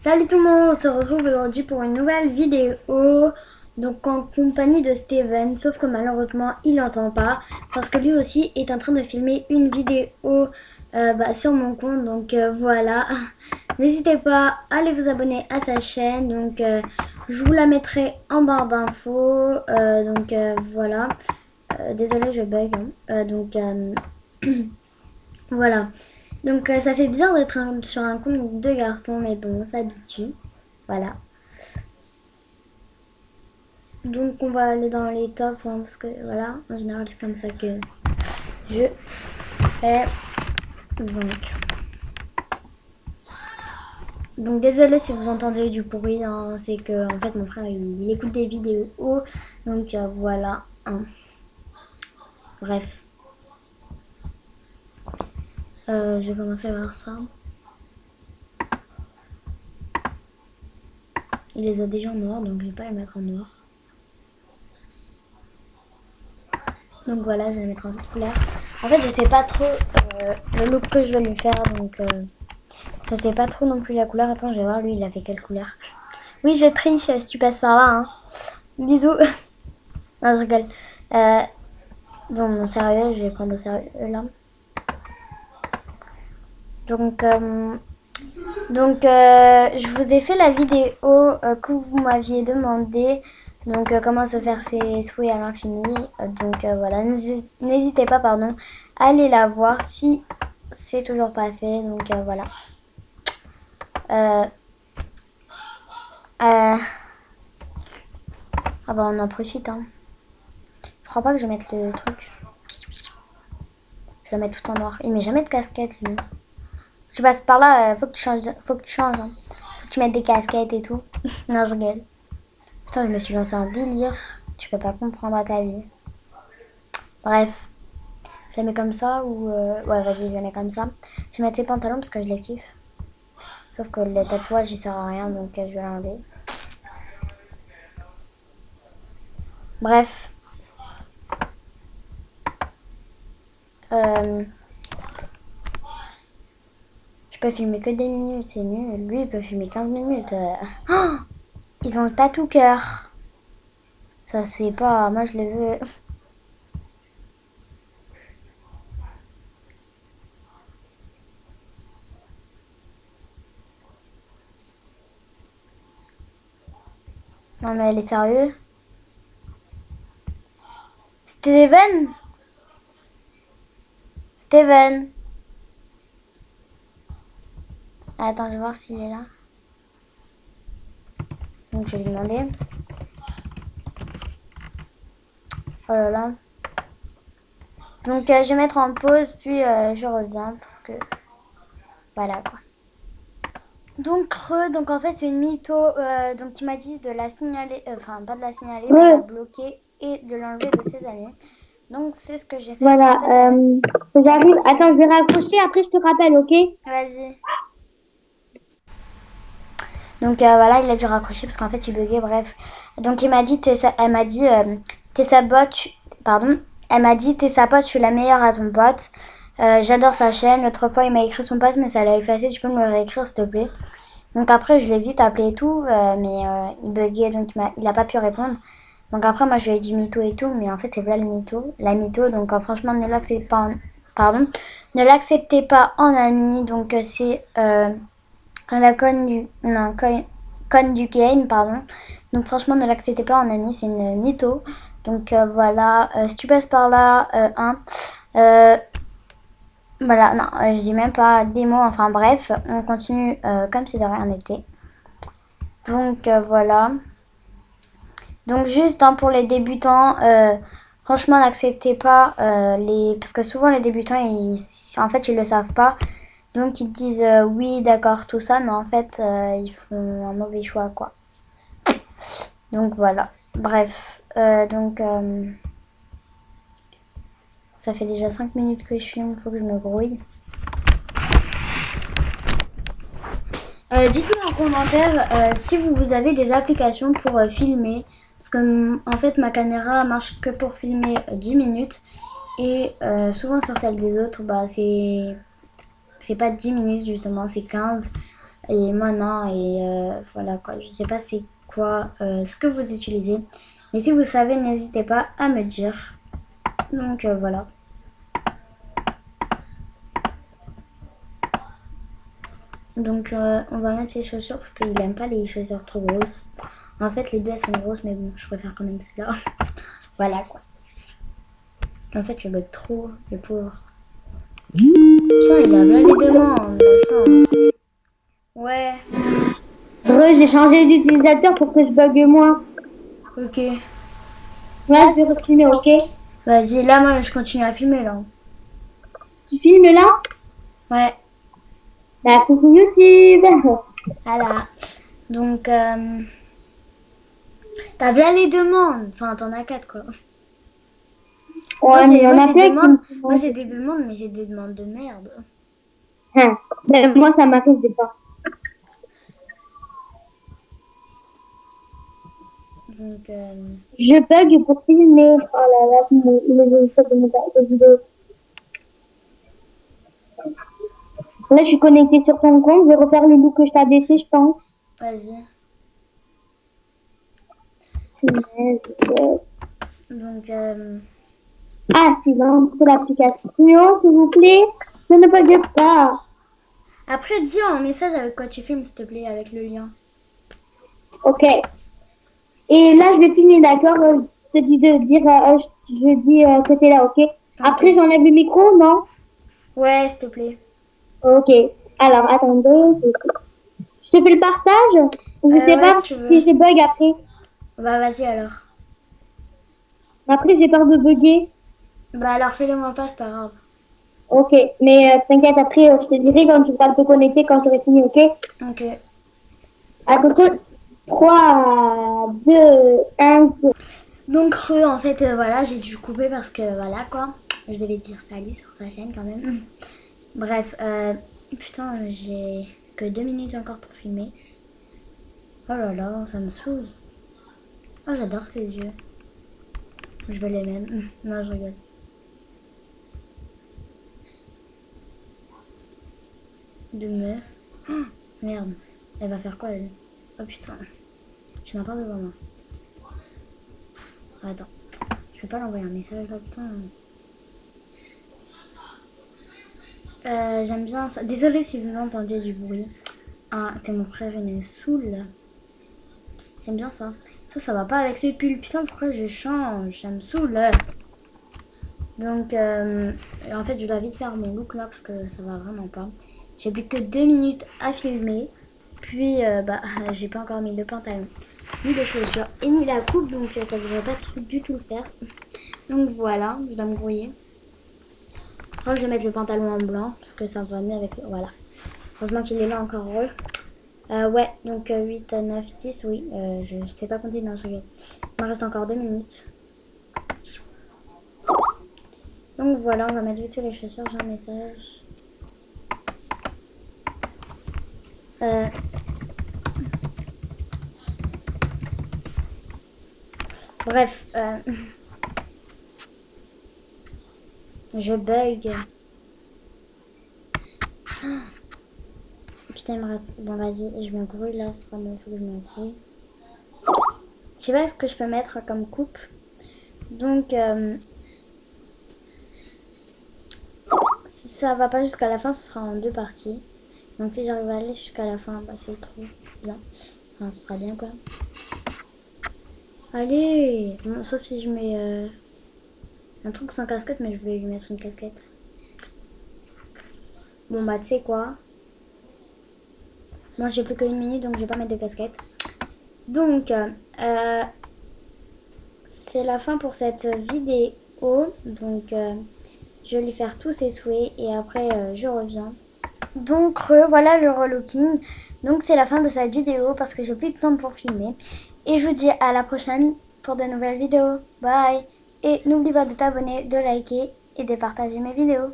Salut tout le monde, on se retrouve aujourd'hui pour une nouvelle vidéo, donc en compagnie de Steven, sauf que malheureusement il n'entend pas, parce que lui aussi est en train de filmer une vidéo sur mon compte, donc voilà. N'hésitez pas à aller vous abonner à sa chaîne, donc je vous la mettrai en barre d'infos, voilà. Désolée je bug, hein. Voilà. Donc ça fait bizarre d'être sur un compte de garçons, mais bon, on s'habitue. Voilà. Donc on va aller dans les tops, hein, parce que voilà, en général c'est comme ça que je fais. Donc désolé si vous entendez du bruit, hein, c'est que en fait mon frère il écoute des vidéos. Donc voilà. Hein. Bref. Je vais commencer par ça. Il les a déjà en noir, donc je vais pas les mettre en noir. Donc voilà, je vais les mettre en couleur. En fait, je sais pas trop le look que je vais lui faire, donc je sais pas trop non plus la couleur. Attends, je vais voir lui, il a fait quelle couleur. Oui, je triche si tu passes par là. Hein. Bisous. Non, je rigole. Donc, sérieux, je vais prendre au sérieux là. Donc, je vous ai fait la vidéo que vous m'aviez demandé. Donc, comment se faire ses souhaits à l'infini. Voilà, n'hésitez pas, pardon, à aller la voir si c'est toujours pas fait. Donc, voilà. Ah bah, on en profite, hein. Je crois pas que je vais mettre le truc. Je vais mettre tout en noir. Il met jamais de casquette, lui. Si tu passes par là, faut que tu changes. Faut que tu changes. Hein. Faut que tu mettes des casquettes et tout. Non, je rigole. Putain, je me suis lancé un délire. Tu peux pas comprendre à ta vie. Bref. Je la mets comme ça ou... Ouais, vas-y, je la mets comme ça. Je vais mettre tes pantalons parce que je les kiffe. Sauf que le tatouage, il sert à rien, donc je vais l'enlever. Bref. Je peux filmer que des minutes, c'est nul. Lui, il peut filmer 15 minutes. Oh, ils ont le tatou cœur. Ça se fait pas. Moi, je le veux. Non, mais elle est sérieuse. Steven? Steven? Attends, je vais voir s'il est là. Donc, je vais lui demander. Oh là là. Donc, je vais mettre en pause, puis je reviens parce que... Voilà, quoi. Donc, donc en fait, c'est une mytho donc, qui m'a dit de la signaler, enfin, pas de la signaler, mais de la bloquer et de l'enlever de ses amis. Donc, c'est ce que j'ai fait. Voilà, En fait, j'arrive. Attends, je vais raccrocher, après je te rappelle, ok? vas-y. Donc voilà, il a dû raccrocher parce qu'en fait il buguait, bref. Donc il m'a dit, elle m'a dit, t'es sa pote, pardon. Elle m'a dit, t'es sa pote, je suis la meilleure à ton pote. J'adore sa chaîne. L'autre fois il m'a écrit son pass mais ça l'a effacé, tu peux me le réécrire s'il te plaît. Donc après je l'ai vite appelé et tout, mais il buguait donc il a pas pu répondre. Donc après moi je lui ai dit mytho et tout, mais en fait c'est pas le mytho, la mytho. Donc franchement ne l'acceptez pas, pardon, ne l'acceptez pas en ami. Donc c'est la conne du... Non, conne du game, pardon. Donc franchement, ne l'acceptez pas en ami, c'est une mytho. Donc voilà, si tu passes par là, voilà, non, je dis même pas des mots, enfin bref, on continue comme si de rien n'était. Donc voilà. Donc juste hein, pour les débutants, franchement n'acceptez pas les... Parce que souvent les débutants, en fait, ils le savent pas. Donc ils disent oui d'accord tout ça mais en fait ils font un mauvais choix quoi. Donc voilà. Bref. Ça fait déjà 5 minutes que je filme, il faut que je me grouille. Dites-moi en commentaire si vous avez des applications pour filmer. Parce que en fait ma caméra marche que pour filmer 10 minutes. Et souvent sur celle des autres, bah c'est pas 10 minutes justement, c'est 15. Et moi non, et voilà quoi. Je sais pas c'est quoi ce que vous utilisez. Mais si vous savez, n'hésitez pas à me dire. Donc voilà. Donc on va mettre ses chaussures parce qu'il aime pas les chaussures trop grosses. En fait les deux elles sont grosses mais bon je préfère quand même celle-là. Voilà quoi. En fait je le trop le pauvre. Putain il a là les demandes, la chance. Ouais, J'ai changé d'utilisateur pour que je bug moins. ok. Là, je vais refilmer, ok? Vas-y, là moi je continue à filmer là. Tu filmes là? Ouais, Bah, coucou YouTube. voilà. Donc t'as bien les demandes. Enfin t'en as 4 quoi. Ouais, mais il y en Moi a j'ai plein qui me moi demandent. j'ai des demandes mais j'ai des demandes de merde. Ben, moi, ça m'arrive des fois. Donc Je bug pour filmer. Oh là là, l'évolution de mon de vidéo. Là, je suis connectée sur ton compte. Je vais refaire le look que je t'avais fait, je pense. vas-y. Punaise. Donc Ah, silence sur l'application, s'il vous plaît. Je ne bug pas. après dis en message avec quoi tu filmes s'il te plaît avec le lien. Ok. Et là, je vais filmer, d'accord? Je te dis de dire, je dis que t'es là, ok? Ok. Après, j'enlève le micro, non? Ouais s'il te plaît. Ok. Alors, attendez. Je te fais le partage? Je sais Ouais pas si tu veux. si je bug après. Bah vas-y alors. Après, j'ai peur de bugger. Bah alors fais-le moi pas c'est pas grave. Ok. Mais t'inquiète, après, je te dirai quand tu vas te connecter, quand tu auras fini, ok? Ok. Attention. 3, 2, 1. Donc en fait voilà j'ai dû couper parce que voilà quoi. Je devais dire salut sur sa chaîne quand même. Bref putain j'ai que 2 minutes encore pour filmer. Oh là là ça me saoule. Oh j'adore ses yeux. Je veux les mêmes. Non je rigole. De meuf. Oh, merde. Elle va faire quoi elle? Oh putain. Je n'ai pas devant moi. Attends. Je vais pas l'envoyer un message là putain. J'aime bien ça. Désolée si vous entendez du bruit. Ah, c'est mon frère, il me saoule. J'aime bien ça. Ça va pas avec ce pull. Putain, pourquoi je change? Ça me saoule. Donc, en fait, je dois vite faire mon look là parce que ça va vraiment pas. J'ai plus que 2 minutes à filmer. Puis, bah, j'ai pas encore mis de pantalon, ni de chaussures et ni la coupe. Donc, ça devrait pas trop du tout le faire. Donc, voilà, je dois me grouiller. Je crois que je vais mettre le pantalon en blanc parce que ça va mieux avec le... Voilà. Heureusement qu'il est là encore rôle. Ouais, donc 8, 9, 10, oui. Je sais pas compter, non, je regarde. Il me reste encore 2 minutes. Donc voilà, on va mettre vite sur les chaussures, j'ai un message. Bref, je bug. Putain, il me reste... Bon, vas-y, je me grouille là. Vraiment, il faut que je me grouille. Je sais pas ce que je peux mettre comme coupe. Donc, si ça va pas jusqu'à la fin, ce sera en 2 parties. Donc si j'arrive à aller jusqu'à la fin, bah c'est trop bien. Enfin, ce sera bien quoi. Allez, bon, sauf si je mets un truc sans casquette, mais je voulais lui mettre une casquette. Bon bah tu sais quoi. Moi j'ai plus qu'une minute donc je vais pas mettre de casquette. Donc c'est la fin pour cette vidéo. Donc je vais lui faire tous ses souhaits et après je reviens. Donc voilà le relooking. Donc c'est la fin de cette vidéo parce que j'ai plus de temps pour filmer. Et je vous dis à la prochaine pour de nouvelles vidéos. Bye. Et n'oublie pas de t'abonner, de liker et de partager mes vidéos.